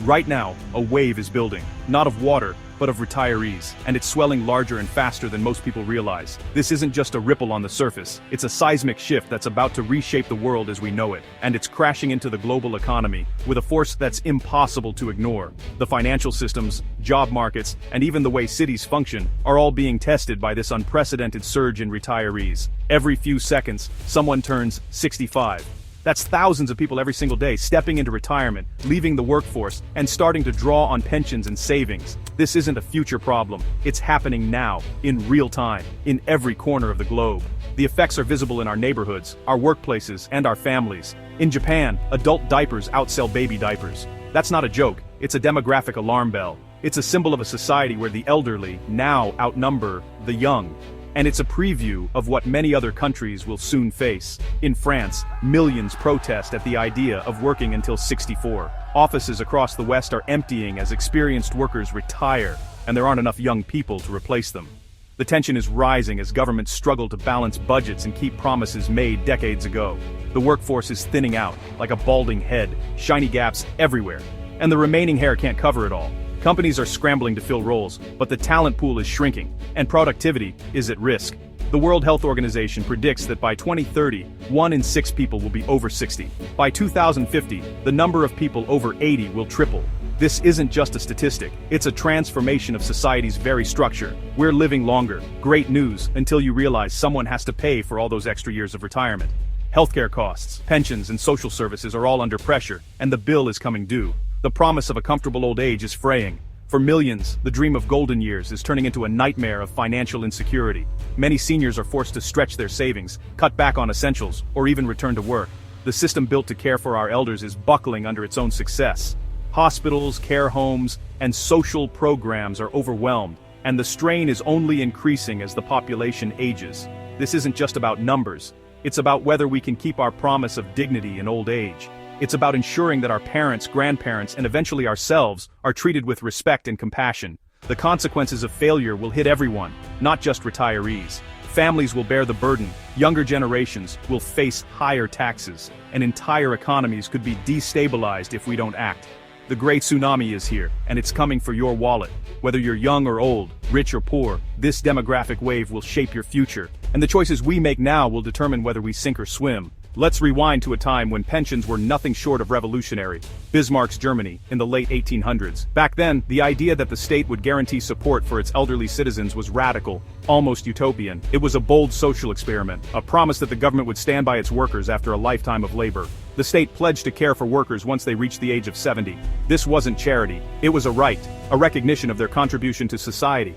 Right now, a wave is building, not of water, but of retirees, and it's swelling larger and faster than most people realize. This isn't just a ripple on the surface, it's a seismic shift that's about to reshape the world as we know it, and it's crashing into the global economy with a force that's impossible to ignore. The financial systems, job markets, and even the way cities function are all being tested by this unprecedented surge in retirees. Every few seconds, someone turns 65. That's thousands of people every single day stepping into retirement, leaving the workforce, and starting to draw on pensions and savings. This isn't a future problem, it's happening now, in real time, in every corner of the globe. The effects are visible in our neighborhoods, our workplaces, and our families. In Japan, adult diapers outsell baby diapers. That's not a joke, it's a demographic alarm bell. It's a symbol of a society where the elderly now outnumber the young. And it's a preview of what many other countries will soon face. In France, millions protest at the idea of working until 64. Offices across the West are emptying as experienced workers retire, and there aren't enough young people to replace them. The tension is rising as governments struggle to balance budgets and keep promises made decades ago. The workforce is thinning out, like a balding head, shiny gaps everywhere, and the remaining hair can't cover it all. Companies are scrambling to fill roles, but the talent pool is shrinking, and productivity is at risk. The World Health Organization predicts that by 2030, 1 in 6 people will be over 60. By 2050, the number of people over 80 will triple. This isn't just a statistic, it's a transformation of society's very structure. We're living longer. Great news, until you realize someone has to pay for all those extra years of retirement. Healthcare costs, pensions, and social services are all under pressure, and the bill is coming due. The promise of a comfortable old age is fraying. For millions, the dream of golden years is turning into a nightmare of financial insecurity. Many seniors are forced to stretch their savings, cut back on essentials, or even return to work. The system built to care for our elders is buckling under its own success. Hospitals, care homes, and social programs are overwhelmed, and the strain is only increasing as the population ages. This isn't just about numbers. It's about whether we can keep our promise of dignity in old age. It's about ensuring that our parents, grandparents, and eventually ourselves are treated with respect and compassion. The consequences of failure will hit everyone, not just retirees. Families will bear the burden, younger generations will face higher taxes, and entire economies could be destabilized if we don't act. The great tsunami is here, and it's coming for your wallet. Whether you're young or old, rich or poor, this demographic wave will shape your future, and the choices we make now will determine whether we sink or swim. Let's rewind to a time when pensions were nothing short of revolutionary. Bismarck's Germany, in the late 1800s. Back then, the idea that the state would guarantee support for its elderly citizens was radical, almost utopian. It was a bold social experiment, a promise that the government would stand by its workers after a lifetime of labor. The state pledged to care for workers once they reached the age of 70. This wasn't charity, it was a right, a recognition of their contribution to society.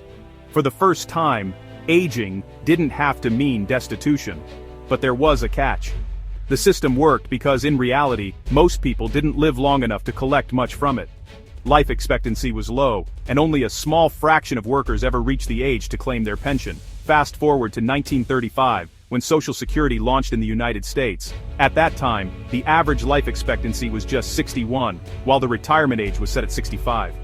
For the first time, aging didn't have to mean destitution. But there was a catch. The system worked because in reality, most people didn't live long enough to collect much from it. Life expectancy was low, and only a small fraction of workers ever reached the age to claim their pension. Fast forward to 1935, when Social Security launched in the United States. At that time, the average life expectancy was just 61, while the retirement age was set at 65.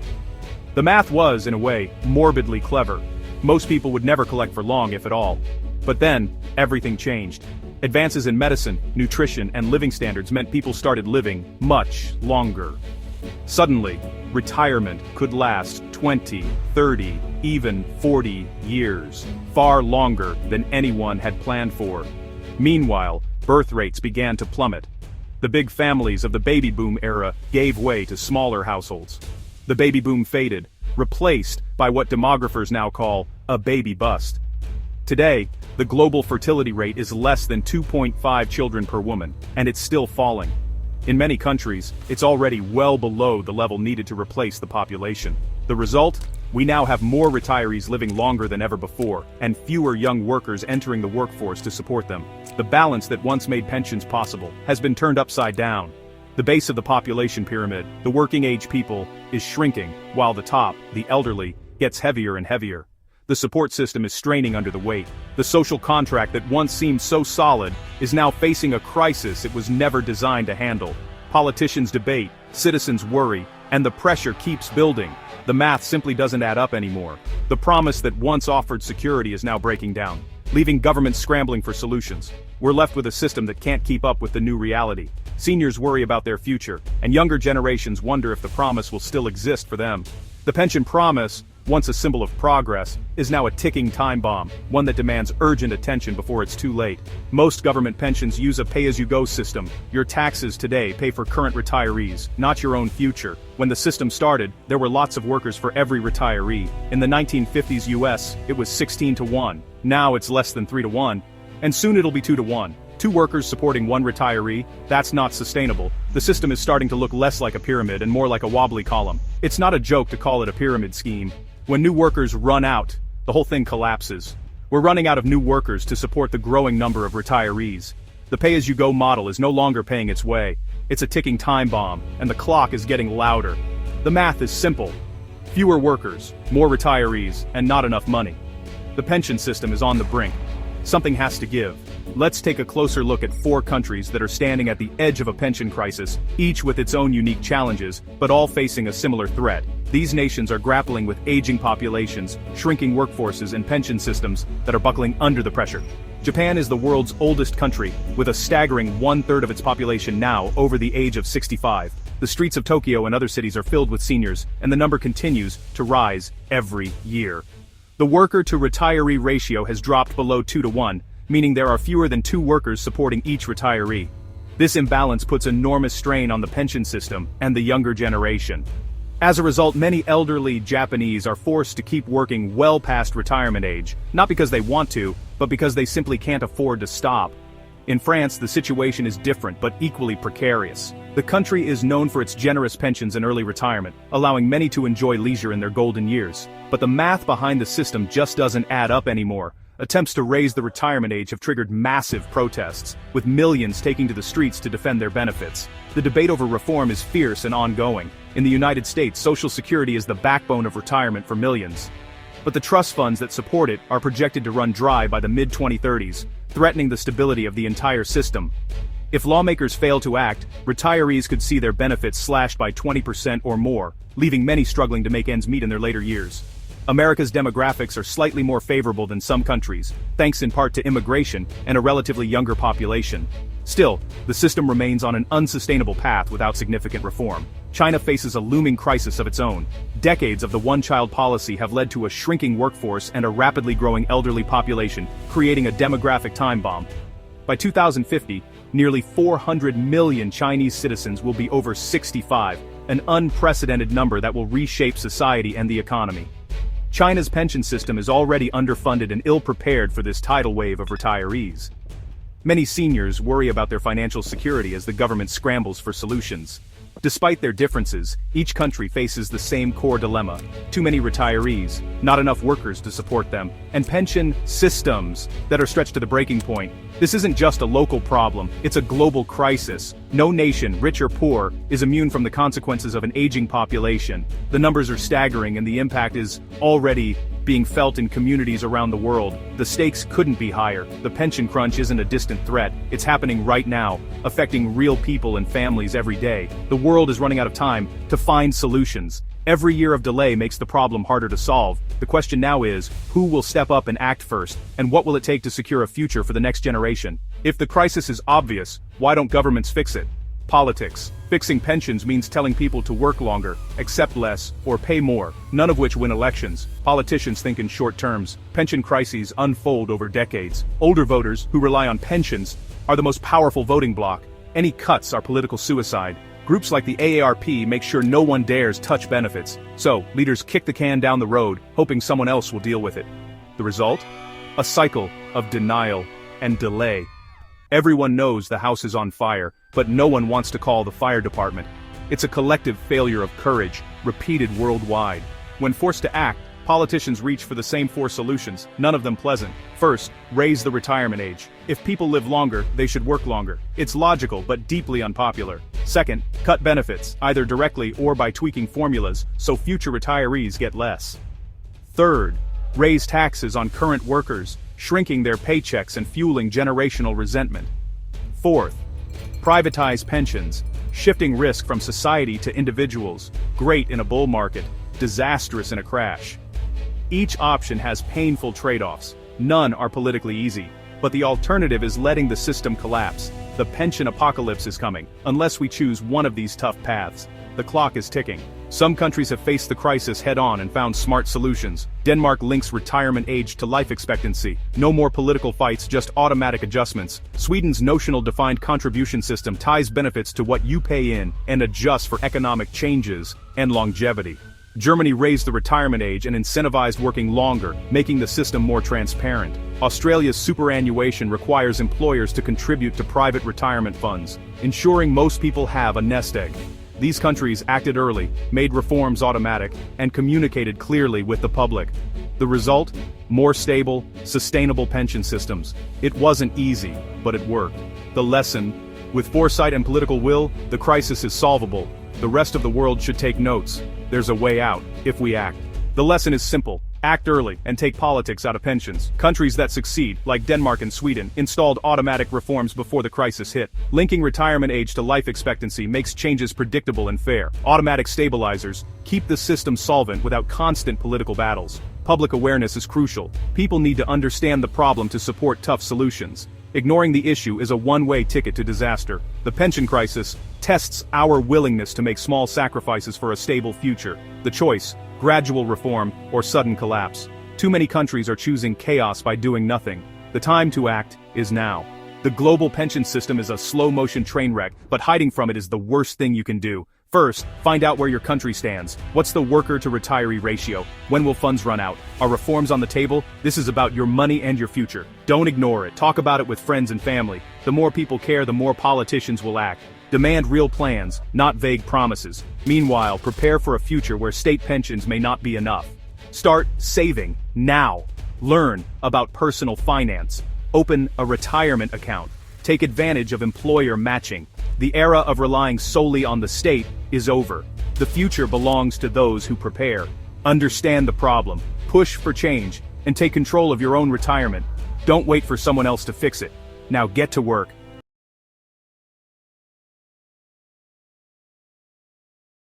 The math was, in a way, morbidly clever. Most people would never collect for long, if at all. But then, everything changed. Advances in medicine, nutrition, and living standards meant people started living much longer. Suddenly, retirement could last 20, 30, even 40 years, far longer than anyone had planned for. Meanwhile, birth rates began to plummet. The big families of the baby boom era gave way to smaller households. The baby boom faded, replaced by what demographers now call a baby bust. Today, the global fertility rate is less than 2.5 children per woman, and it's still falling. In many countries, it's already well below the level needed to replace the population. The result? We now have more retirees living longer than ever before, and fewer young workers entering the workforce to support them. The balance that once made pensions possible has been turned upside down. The base of the population pyramid, the working-age people, is shrinking, while the top, the elderly, gets heavier and heavier. The support system is straining under the weight. The social contract that once seemed so solid is now facing a crisis it was never designed to handle. Politicians debate, citizens worry, and the pressure keeps building. The math simply doesn't add up anymore. The promise that once offered security is now breaking down, leaving governments scrambling for solutions. We're left with a system that can't keep up with the new reality. Seniors worry about their future, and younger generations wonder if the promise will still exist for them. The pension promise, once a symbol of progress, is now a ticking time bomb, one that demands urgent attention before it's too late. Most government pensions use a pay-as-you-go system. Your taxes today pay for current retirees, not your own future. When the system started, there were lots of workers for every retiree. In the 1950s US, it was 16 to 1. Now it's less than 3 to 1. And soon it'll be 2 to 1. 2 workers supporting 1 retiree, that's not sustainable. The system is starting to look less like a pyramid and more like a wobbly column. It's not a joke to call it a pyramid scheme. When new workers run out, the whole thing collapses. We're running out of new workers to support the growing number of retirees. The pay-as-you-go model is no longer paying its way. It's a ticking time bomb, and the clock is getting louder. The math is simple. Fewer workers, more retirees, and not enough money. The pension system is on the brink. Something has to give. Let's take a closer look at 4 countries that are standing at the edge of a pension crisis, each with its own unique challenges, but all facing a similar threat. These nations are grappling with aging populations, shrinking workforces, and pension systems that are buckling under the pressure. Japan is the world's oldest country, with a staggering 1/3 of its population now over the age of 65. The streets of Tokyo and other cities are filled with seniors, and the number continues to rise every year. The worker-to-retiree ratio has dropped below 2 to 1, meaning there are fewer than 2 workers supporting each retiree. This imbalance puts enormous strain on the pension system and the younger generation. As a result, many elderly Japanese are forced to keep working well past retirement age, not because they want to, but because they simply can't afford to stop. In France, the situation is different but equally precarious. The country is known for its generous pensions and early retirement, allowing many to enjoy leisure in their golden years. But the math behind the system just doesn't add up anymore. Attempts to raise the retirement age have triggered massive protests, with millions taking to the streets to defend their benefits. The debate over reform is fierce and ongoing. In the United States, Social Security is the backbone of retirement for millions. But the trust funds that support it are projected to run dry by the mid-2030s, threatening the stability of the entire system. If lawmakers fail to act, retirees could see their benefits slashed by 20% or more, leaving many struggling to make ends meet in their later years. America's demographics are slightly more favorable than some countries, thanks in part to immigration and a relatively younger population. Still, the system remains on an unsustainable path without significant reform. China faces a looming crisis of its own. Decades of the one-child policy have led to a shrinking workforce and a rapidly growing elderly population, creating a demographic time bomb. By 2050, nearly 400 million Chinese citizens will be over 65, an unprecedented number that will reshape society and the economy. China's pension system is already underfunded and ill-prepared for this tidal wave of retirees. Many seniors worry about their financial security as the government scrambles for solutions. Despite their differences, each country faces the same core dilemma: too many retirees, not enough workers to support them, and pension systems that are stretched to the breaking point. This isn't just a local problem, it's a global crisis. No nation, rich or poor, is immune from the consequences of an aging population. The numbers are staggering and the impact is already being felt in communities around the world. The stakes couldn't be higher. The pension crunch isn't a distant threat, it's happening right now, affecting real people and families every day. The world is running out of time to find solutions. Every year of delay makes the problem harder to solve. The question now is, who will step up and act first, and what will it take to secure a future for the next generation? If the crisis is obvious, why don't governments fix it? Politics. Fixing pensions means telling people to work longer, accept less, or pay more, none of which win elections. Politicians think in short terms. Pension crises unfold over decades. Older voters, who rely on pensions, are the most powerful voting bloc. Any cuts are political suicide. Groups like the AARP make sure no one dares touch benefits. So, leaders kick the can down the road, hoping someone else will deal with it. The result? A cycle of denial and delay. Everyone knows the house is on fire, but no one wants to call the fire department. It's a collective failure of courage, repeated worldwide. When forced to act, politicians reach for the same 4 solutions, none of them pleasant. First, raise the retirement age. If people live longer, they should work longer. It's logical but deeply unpopular. Second, cut benefits, either directly or by tweaking formulas, so future retirees get less. Third, raise taxes on current workers, shrinking their paychecks and fueling generational resentment. Fourth, privatize pensions, shifting risk from society to individuals, great in a bull market, disastrous in a crash. Each option has painful trade-offs. None are politically easy, but the alternative is letting the system collapse. The pension apocalypse is coming, unless we choose one of these tough paths. The clock is ticking. Some countries have faced the crisis head-on and found smart solutions. Denmark links retirement age to life expectancy. No more political fights, just automatic adjustments. Sweden's notional defined contribution system ties benefits to what you pay in and adjusts for economic changes and longevity. Germany raised the retirement age and incentivized working longer, making the system more transparent. Australia's superannuation requires employers to contribute to private retirement funds, ensuring most people have a nest egg. These countries acted early, made reforms automatic, and communicated clearly with the public. The result? More stable, sustainable pension systems. It wasn't easy, but it worked. The lesson? With foresight and political will, the crisis is solvable. The rest of the world should take notes. There's a way out, if we act. The lesson is simple. Act early and take politics out of pensions. Countries that succeed, like Denmark and Sweden, installed automatic reforms before the crisis hit. Linking retirement age to life expectancy makes changes predictable and fair. Automatic stabilizers keep the system solvent without constant political battles. Public awareness is crucial. People need to understand the problem to support tough solutions. Ignoring the issue is a one-way ticket to disaster. The pension crisis tests our willingness to make small sacrifices for a stable future. The choice: gradual reform or sudden collapse. Too many countries are choosing chaos by doing nothing. The time to act is now. The global pension system is a slow-motion train wreck, but hiding from it is the worst thing you can do. First, find out where your country stands. What's the worker-to-retiree ratio? When will funds run out? Are reforms on the table? This is about your money and your future. Don't ignore it. Talk about it with friends and family. The more people care, the more politicians will act. Demand real plans, not vague promises. Meanwhile, prepare for a future where state pensions may not be enough. Start saving now. Learn about personal finance. Open a retirement account. Take advantage of employer matching. The era of relying solely on the state is over. The future belongs to those who prepare. Understand the problem, push for change, and take control of your own retirement. Don't wait for someone else to fix it. Now get to work.